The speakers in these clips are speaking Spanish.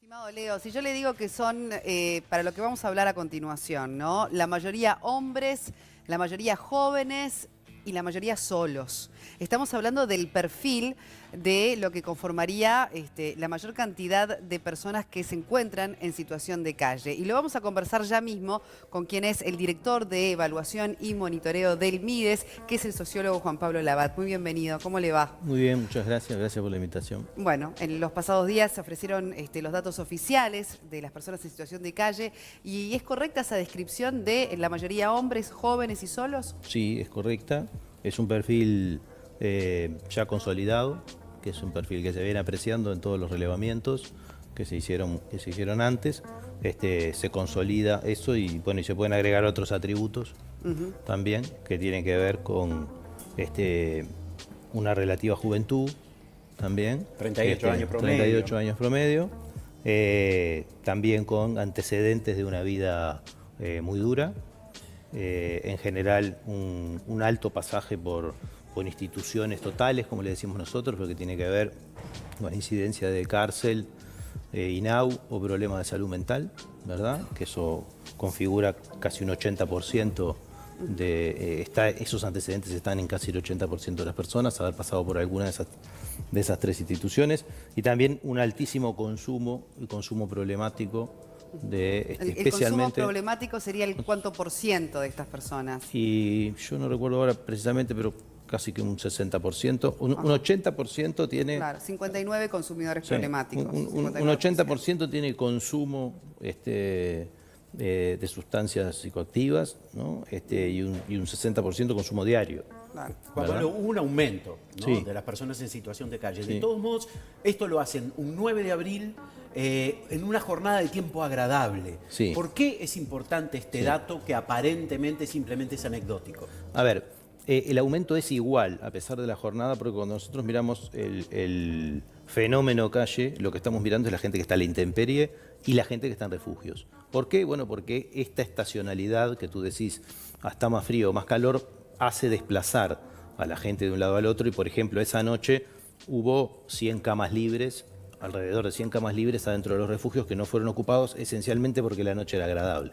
Estimado Leo, si yo le digo que son, para lo que vamos a hablar a continuación, ¿no? La mayoría hombres, la mayoría jóvenes y la mayoría solos. Estamos hablando del perfil de lo que conformaría la mayor cantidad de personas que se encuentran en situación de calle. Y lo vamos a conversar ya mismo con quien es el director de evaluación y monitoreo del MIDES, que es el sociólogo Juan Pablo Labat. Muy bienvenido, ¿cómo le va? Muy bien, muchas gracias por la invitación. Bueno, en los pasados días se ofrecieron los datos oficiales de las personas en situación de calle. ¿Y es correcta esa descripción de la mayoría hombres, jóvenes y solos? Sí, es correcta. Es un perfil ya consolidado, que es un perfil que se viene apreciando en todos los relevamientos que se hicieron antes. Se consolida eso y bueno, y se pueden agregar otros atributos también que tienen que ver con una relativa juventud también. 38 años promedio. 38 años promedio. También con antecedentes de una vida muy dura. En general un alto pasaje por instituciones totales, como le decimos nosotros, lo que tiene que ver con incidencia de cárcel, INAU o problemas de salud mental, ¿verdad? Que eso configura casi un 80% esos antecedentes están en casi el 80% de las personas, haber pasado por alguna de esas tres instituciones, y también un altísimo consumo problemático El consumo problemático sería el cuánto por ciento de estas personas. Y yo no recuerdo ahora precisamente, pero casi que un 60%, un 80% tiene... Claro, 59 consumidores problemáticos. Un 80% tiene consumo de sustancias psicoactivas, ¿no? y un 60% consumo diario. Claro. Juan Pablo, hubo un aumento, ¿no?, Sí, de las personas en situación de calle. Sí. De todos modos, esto lo hacen un 9 de abril en una jornada de tiempo agradable. Sí. ¿Por qué es importante este dato que aparentemente simplemente es anecdótico? A ver, el aumento es igual a pesar de la jornada, porque cuando nosotros miramos el fenómeno calle, lo que estamos mirando es la gente que está a la intemperie y la gente que está en refugios. ¿Por qué? Bueno, porque esta estacionalidad que tú decís, hasta más frío o más calor, hace desplazar a la gente de un lado al otro. Y por ejemplo, esa noche hubo 100 camas libres, alrededor de 100 camas libres adentro de los refugios que no fueron ocupados, esencialmente porque la noche era agradable,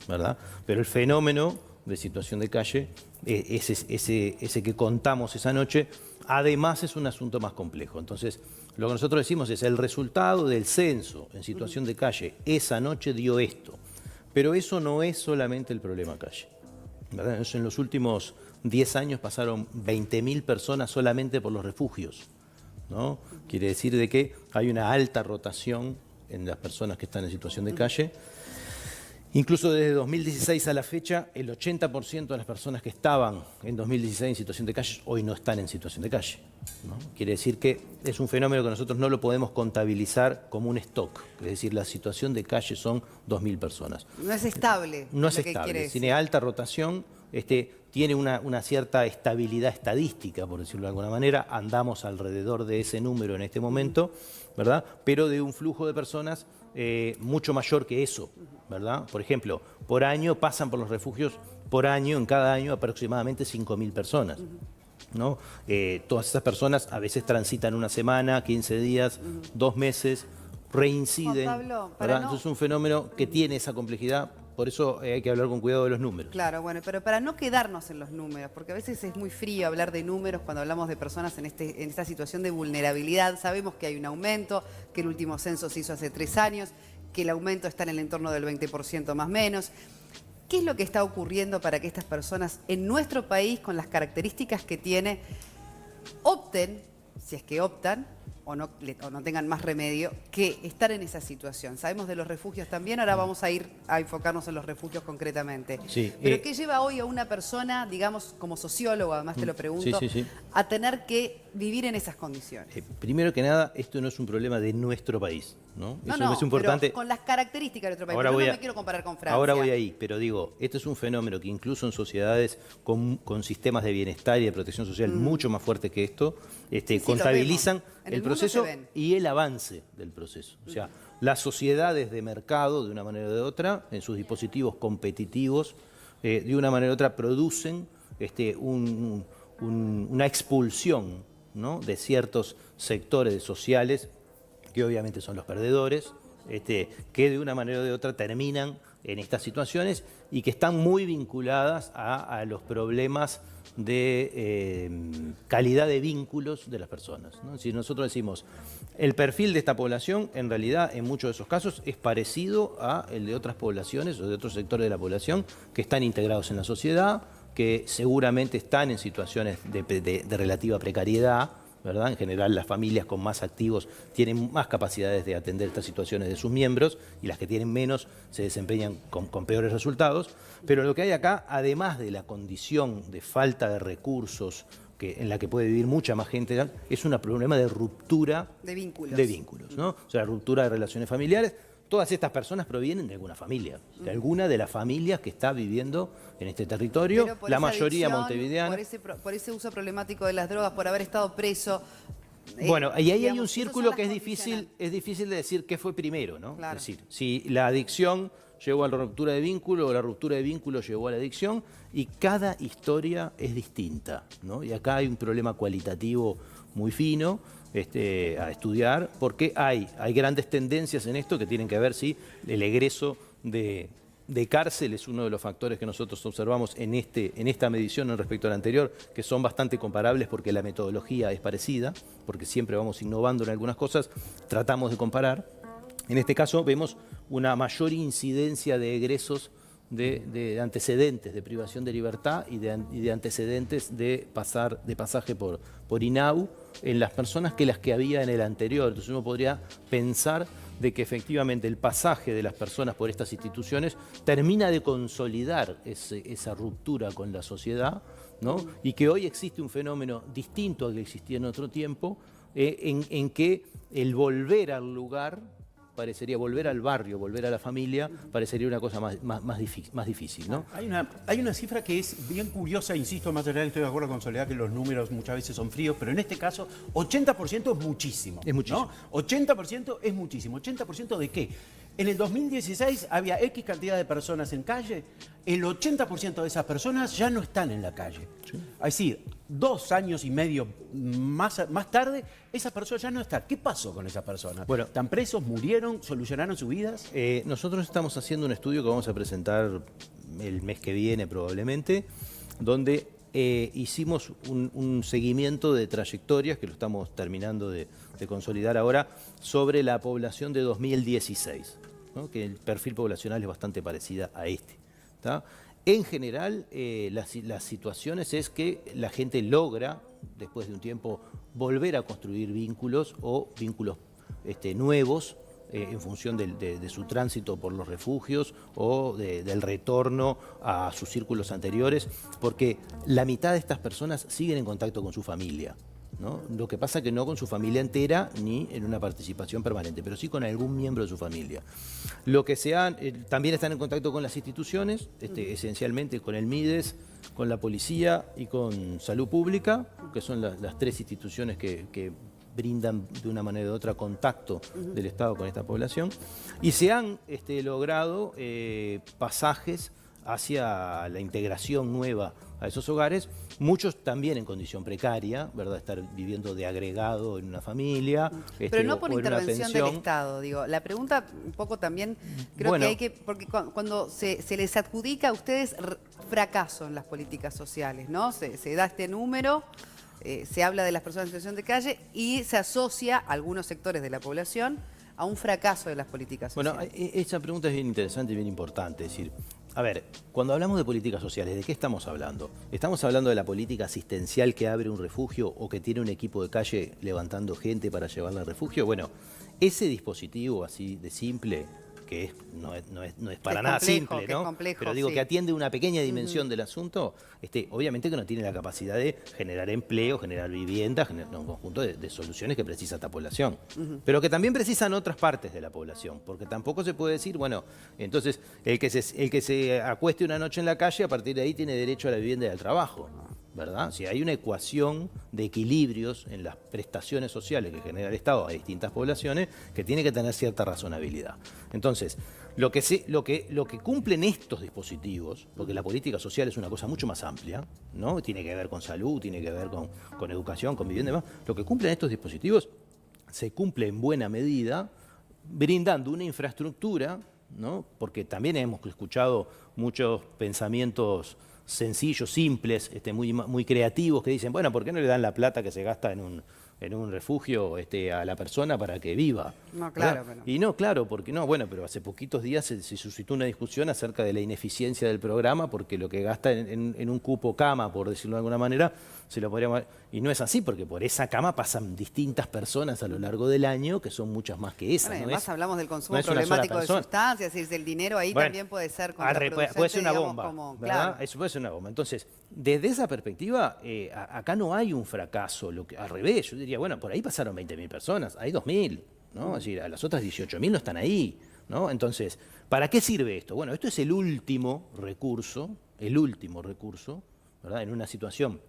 ¿verdad? Pero el fenómeno de situación de calle, ese que contamos esa noche, además es un asunto más complejo. Entonces, lo que nosotros decimos es el resultado del censo en situación de calle, esa noche dio esto. Pero eso no es solamente el problema calle, ¿verdad? En los últimos 10 años pasaron 20.000 personas solamente por los refugios, ¿no? Quiere decir de que hay una alta rotación en las personas que están en situación de calle. Incluso desde 2016 a la fecha, el 80% de las personas que estaban en 2016 en situación de calle hoy no están en situación de calle, ¿no? Quiere decir que es un fenómeno que nosotros no lo podemos contabilizar como un stock. Es decir, la situación de calle son 2.000 personas. No es estable. No es estable, tiene alta rotación, tiene una cierta estabilidad estadística, por decirlo de alguna manera. Andamos alrededor de ese número en este momento, ¿verdad? Pero de un flujo de personas mucho mayor que eso, ¿verdad? Por ejemplo, por año pasan por los refugios, en cada año aproximadamente 5.000 personas, ¿no? Todas esas personas a veces transitan una semana, 15 días, 2 meses, reinciden, Juan Pablo, ¿verdad? Entonces es un fenómeno que tiene esa complejidad. Por eso hay que hablar con cuidado de los números. Claro, bueno, pero para no quedarnos en los números, porque a veces es muy frío hablar de números cuando hablamos de personas en esta situación de vulnerabilidad. Sabemos que hay un aumento, que el último censo se hizo hace 3 años, que el aumento está en el entorno del 20% más o menos. ¿Qué es lo que está ocurriendo para que estas personas en nuestro país, con las características que tiene, opten, si es que optan, o no tengan más remedio que estar en esa situación? Sabemos de los refugios también, ahora vamos a ir a enfocarnos en los refugios concretamente. Sí, Pero ¿qué lleva hoy a una persona, digamos, como sociólogo, además te lo pregunto, a tener que vivir en esas condiciones? Primero que nada, esto no es un problema de nuestro país, ¿no? No, es importante. pero con las características de nuestro país. Ahora Yo no me quiero comparar con Francia. Ahora voy ahí, pero digo, esto es un fenómeno que incluso en sociedades con sistemas de bienestar y de protección social mucho más fuertes que esto, contabilizan el proceso y el avance del proceso. O sea, las sociedades de mercado, de una manera o de otra, en sus dispositivos competitivos, de una manera u otra, producen una expulsión, ¿no?, de ciertos sectores sociales, que obviamente son los perdedores, que de una manera o de otra terminan en estas situaciones y que están muy vinculadas a los problemas de calidad de vínculos de las personas, ¿no? Si nosotros decimos, el perfil de esta población, en realidad, en muchos de esos casos, es parecido a el de otras poblaciones o de otros sectores de la población que están integrados en la sociedad, que seguramente están en situaciones de relativa precariedad, ¿verdad? En general, las familias con más activos tienen más capacidades de atender estas situaciones de sus miembros y las que tienen menos se desempeñan con peores resultados. Pero lo que hay acá, además de la condición de falta de recursos en la que puede vivir mucha más gente, es un problema de ruptura de vínculos, ¿no? O sea, ruptura de relaciones familiares. Todas estas personas provienen de alguna familia, de alguna de las familias que está viviendo en este territorio, la mayoría montevideana. Por ese uso problemático de las drogas, por haber estado preso. Bueno, y ahí digamos, hay un círculo que es condicionantes. difícil de decir qué fue primero, ¿no? Claro. Es decir, si la adicción llevó a la ruptura de vínculo o la ruptura de vínculo llevó a la adicción, y cada historia es distinta, ¿no? Y acá hay un problema cualitativo muy fino a estudiar, porque hay grandes tendencias en esto que tienen que ver, sí, el egreso de cárcel es uno de los factores que nosotros observamos en esta medición en respecto a la anterior, que son bastante comparables porque la metodología es parecida, porque siempre vamos innovando en algunas cosas, tratamos de comparar. En este caso vemos una mayor incidencia de egresos de antecedentes de privación de libertad y de antecedentes de pasaje por INAU en las personas que las que había en el anterior. Entonces uno podría pensar de que efectivamente el pasaje de las personas por estas instituciones termina de consolidar esa ruptura con la sociedad, ¿no? Y que hoy existe un fenómeno distinto al que existía en otro tiempo, en que el volver al lugar parecería, volver al barrio, volver a la familia, parecería una cosa más difícil, ¿no? Hay una cifra que es bien curiosa, insisto, más allá de que estoy de acuerdo con Soledad que los números muchas veces son fríos, pero en este caso 80% es muchísimo. Es muchísimo. ¿No? 80% es muchísimo. ¿80% de qué? En el 2016 había X cantidad de personas en calle, el 80% de esas personas ya no están en la calle. Sí. Es decir, 2 años y medio más tarde, esas personas ya no están. ¿Qué pasó con esas personas? Bueno, ¿están presos? ¿Murieron? ¿Solucionaron sus vidas? Nosotros estamos haciendo un estudio que vamos a presentar el mes que viene probablemente, donde hicimos un seguimiento de trayectorias, que lo estamos terminando de consolidar ahora, sobre la población de 2016, ¿no? Que el perfil poblacional es bastante parecida a este, ¿tá? En general, las situaciones es que la gente logra, después de un tiempo, volver a construir vínculos o vínculos nuevos, en función de su tránsito por los refugios o del retorno a sus círculos anteriores, porque la mitad de estas personas siguen en contacto con su familia, ¿no? Lo que pasa que no con su familia entera ni en una participación permanente, pero sí con algún miembro de su familia. Lo que también están en contacto con las instituciones, esencialmente con el MIDES, con la policía y con salud pública, que son las 3 instituciones que brindan de una manera u otra contacto del Estado con esta población, y se han logrado pasajes hacia la integración nueva a esos hogares, muchos también en condición precaria, ¿verdad? Estar viviendo de agregado en una familia. Pero no por intervención del Estado, digo. La pregunta un poco también, creo que hay que, porque cuando se les adjudica a ustedes fracaso en las políticas sociales, ¿no? Se da este número, se habla de las personas en situación de calle y se asocia a algunos sectores de la población a un fracaso de las políticas sociales. Bueno, esa pregunta es bien interesante y bien importante. Es decir, a ver, cuando hablamos de políticas sociales, ¿de qué estamos hablando? ¿Estamos hablando de la política asistencial que abre un refugio o que tiene un equipo de calle levantando gente para llevarla al refugio? Bueno, ese dispositivo así de simple, que no es para nada simple, ¿no? Complejo, pero digo sí, que atiende una pequeña dimensión del asunto, obviamente que no tiene la capacidad de generar empleo, generar vivienda, generar un conjunto de soluciones que precisa esta población. Pero que también precisan otras partes de la población, porque tampoco se puede decir, bueno, entonces el que se acueste una noche en la calle, a partir de ahí tiene derecho a la vivienda y al trabajo, ¿verdad? Si hay una ecuación de equilibrios en las prestaciones sociales que genera el Estado a distintas poblaciones que tiene que tener cierta razonabilidad. Entonces, lo que cumplen estos dispositivos, porque la política social es una cosa mucho más amplia, ¿no? Tiene que ver con salud, tiene que ver con educación, con vivienda y demás. Lo que cumplen estos dispositivos se cumple en buena medida brindando una infraestructura, ¿no? Porque también hemos escuchado muchos pensamientos sencillos, simples, muy creativos, que dicen, bueno, ¿por qué no le dan la plata que se gasta en un refugio a la persona para que viva? No, claro. Pero... Y no, claro, porque no, bueno, pero hace poquitos días se suscitó una discusión acerca de la ineficiencia del programa, porque lo que gasta en un cupo cama, por decirlo de alguna manera, se lo podríamos... Y no es así, porque por esa cama pasan distintas personas a lo largo del año, que son muchas más que esas. Bueno, ¿no además es, hablamos del consumo no es una sola problemático de persona? sustancias, es el dinero ahí Bueno, también puede ser puede ser una digamos, bomba, como, ¿verdad? claro. Eso puede ser una bomba. Entonces, desde esa perspectiva, acá no hay un fracaso. Al revés, yo diría, bueno, por ahí pasaron 20.000 personas, hay 2.000, ¿no? Es decir, a las otras 18.000 no están ahí, ¿no? Entonces, ¿para qué sirve esto? Bueno, esto es el último recurso, ¿verdad? En una situación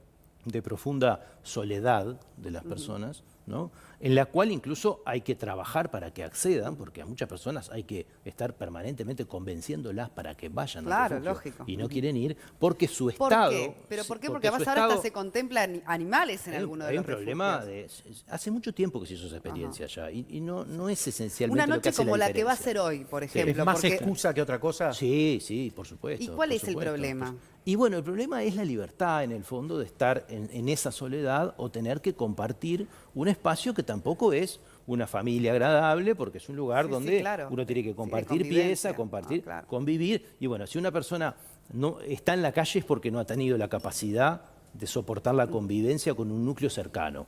de profunda soledad de las personas, ¿no? En la cual incluso hay que trabajar para que accedan, porque a muchas personas hay que estar permanentemente convenciéndolas para que vayan Claro, al refugio. lógico. Y no quieren ir porque su ¿Por estado... qué? ¿Pero por qué? Porque su además ahora hasta estado- se contemplan animales en alguno de hay los un problema refugios. hace mucho tiempo que se hizo esa experiencia ya y no es esencialmente Una lo que noche hace como la que va a diferencia. ser hoy, por ¿Es ejemplo. más porque- excusa que otra cosa? Sí, sí, por supuesto. ¿Y cuál por es el supuesto. problema? Y bueno, el problema es la libertad, en el fondo, de estar en esa soledad o tener que compartir un espacio que tampoco es una familia agradable, porque es un lugar Sí, donde claro. uno tiene que Sí, compartir convivencia. pieza, compartir, Claro. convivir. Y bueno, si una persona no está en la calle es porque no ha tenido la capacidad de soportar la convivencia con un núcleo cercano.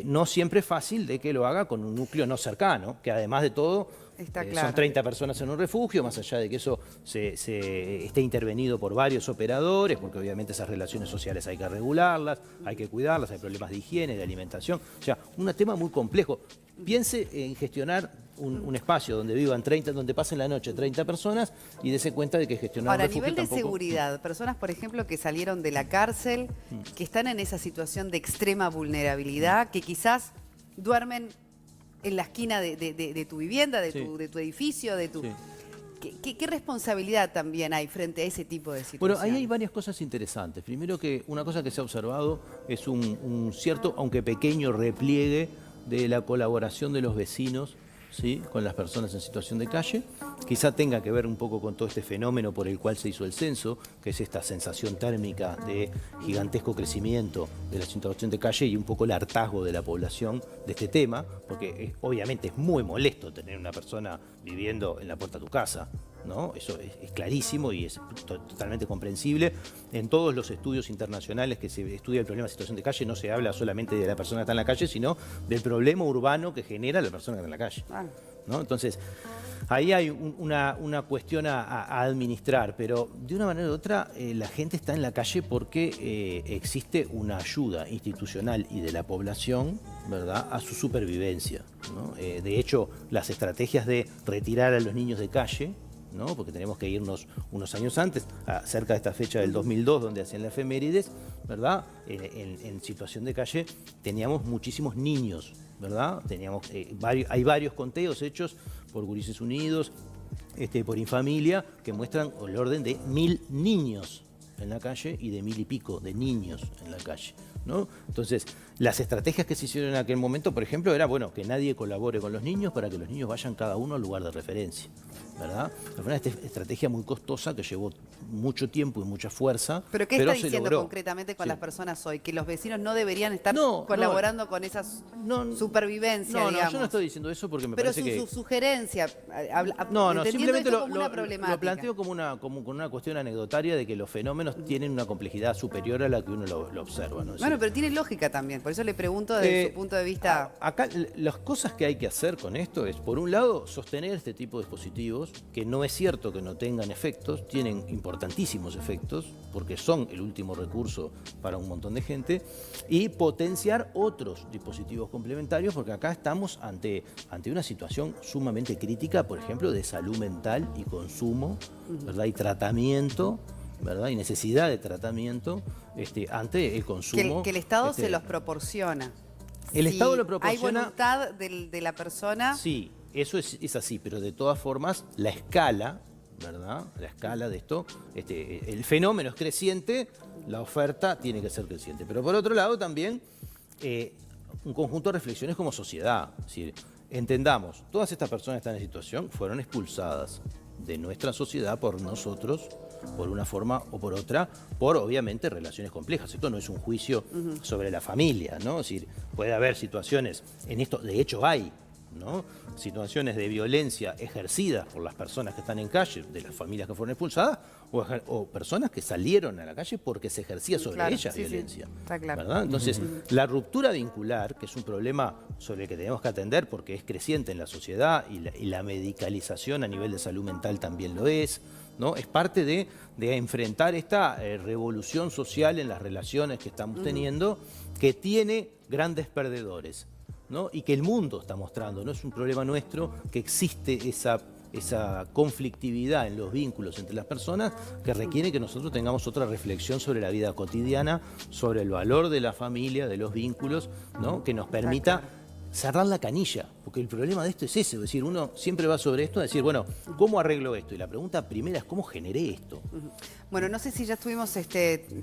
No siempre es fácil de que lo haga con un núcleo no cercano, que además de todo Está claro. son 30 personas en un refugio, más allá de que eso se esté intervenido por varios operadores, porque obviamente esas relaciones sociales hay que regularlas, hay que cuidarlas, hay problemas de higiene, de alimentación. O sea, un tema muy complejo. Piense en gestionar un espacio donde vivan 30, donde pasen la noche 30 personas y dése cuenta de que gestionar Ahora, a un refugio nivel de tampoco... seguridad, personas, por ejemplo, que salieron de la cárcel, que están en esa situación de extrema vulnerabilidad, que quizás duermen en la esquina de tu vivienda, de, Sí. tu edificio, de tu... Sí. ¿Qué responsabilidad también hay frente a ese tipo de situaciones? Bueno, ahí hay varias cosas interesantes. Primero, que una cosa que se ha observado es un cierto, aunque pequeño, repliegue de la colaboración de los vecinos, ¿sí?, con las personas en situación de calle. Quizá tenga que ver un poco con todo este fenómeno por el cual se hizo el censo, que es esta sensación térmica de gigantesco crecimiento de la situación de calle y un poco el hartazgo de la población de este tema, porque obviamente es muy molesto tener una persona viviendo en la puerta de tu casa, ¿no? Eso es clarísimo y es totalmente comprensible. En todos los estudios internacionales que se estudia el problema de situación de calle no se habla solamente de la persona que está en la calle, sino del problema urbano que genera la persona que está en la calle, ¿no? Entonces, ahí hay una cuestión a administrar, pero de una manera u otra la gente está en la calle porque existe una ayuda institucional y de la población, ¿verdad?, a su supervivencia, ¿no? De hecho, las estrategias de retirar a los niños de calle, ¿no?, porque tenemos que irnos unos años antes, cerca de esta fecha del 2002, donde hacían la efemérides, ¿verdad? En situación de calle teníamos muchísimos niños, ¿verdad? Teníamos, hay varios conteos hechos por Gurises Unidos, por Infamilia, que muestran el orden de 1.000 niños en la calle y de 1.000 y pico de niños en la calle, ¿no? Entonces, las estrategias que se hicieron en aquel momento, por ejemplo, era, bueno, que nadie colabore con los niños para que los niños vayan cada uno al lugar de referencia, ¿verdad? Fue una estrategia muy costosa que llevó mucho tiempo y mucha fuerza, ¿Pero qué pero está se diciendo logró. concretamente con Sí. las personas hoy? ¿Que los vecinos no deberían estar No, colaborando con esa supervivencia, No, digamos? yo no estoy diciendo eso porque me Pero parece que... su sugerencia, No, entendiendo simplemente esto como una problemática. lo planteo como con una cuestión anecdotaria de que los fenómenos tienen una complejidad superior a la que uno lo observa, ¿no? Es Bueno, decir, pero tiene lógica también, por eso le pregunto desde su punto de vista. Acá las cosas que hay que hacer con esto es, por un lado, sostener este tipo de dispositivos, que no es cierto que no tengan efectos, tienen importantísimos efectos, porque son el último recurso para un montón de gente, y potenciar otros dispositivos complementarios, porque acá estamos ante una situación sumamente crítica, por ejemplo, de salud mental y consumo, ¿verdad? Y tratamiento, ¿verdad? Y necesidad de tratamiento ante el consumo. Que el Estado se los proporciona. El Si Estado lo proporciona. ¿Hay voluntad de la persona? Sí, eso es así, pero de todas formas, la escala, ¿verdad? La escala de esto, el fenómeno es creciente, la oferta tiene que ser creciente. Pero por otro lado también, un conjunto de reflexiones como sociedad. Es decir, entendamos, todas estas personas que están en situación fueron expulsadas de nuestra sociedad por nosotros, por una forma o por otra, por obviamente relaciones complejas. Esto no es un juicio sobre la familia, ¿no? Es decir, puede haber situaciones, en esto de hecho hay, ¿no? Situaciones de violencia ejercidas por las personas que están en calle, de las familias que fueron expulsadas, o personas que salieron a la calle porque se ejercía sobre ellas violencia. Está claro. ¿Verdad? Entonces, la ruptura vincular, que es un problema sobre el que tenemos que atender porque es creciente en la sociedad y la medicalización a nivel de salud mental también lo es, ¿no? Es parte de enfrentar esta revolución social en las relaciones que estamos teniendo, que tiene grandes perdedores, ¿no? Y que el mundo está mostrando, no es un problema nuestro, que existe esa conflictividad en los vínculos entre las personas que requiere que nosotros tengamos otra reflexión sobre la vida cotidiana, sobre el valor de la familia, de los vínculos, ¿no? Que nos permita cerrar la canilla, porque el problema de esto es ese, es decir, uno siempre va sobre esto a decir, bueno, ¿cómo arreglo esto? Y la pregunta primera es, ¿cómo generé esto? Bueno, no sé si ya estuvimos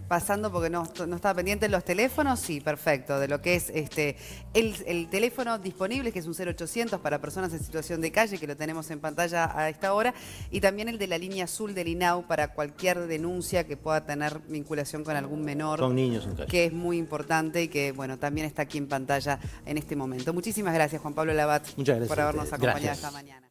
pasando, porque no estaba pendiente los teléfonos. Sí, perfecto, de lo que es el teléfono disponible, que es un 0800 para personas en situación de calle, que lo tenemos en pantalla a esta hora, y también el de la línea azul del INAU para cualquier denuncia que pueda tener vinculación con algún menor. Son niños en calle. Que es muy importante y que, bueno, también está aquí en pantalla en este momento. Muchísimas gracias, Juan Pablo Labat, Muchas gracias por a habernos ustedes. acompañado Gracias. esta mañana.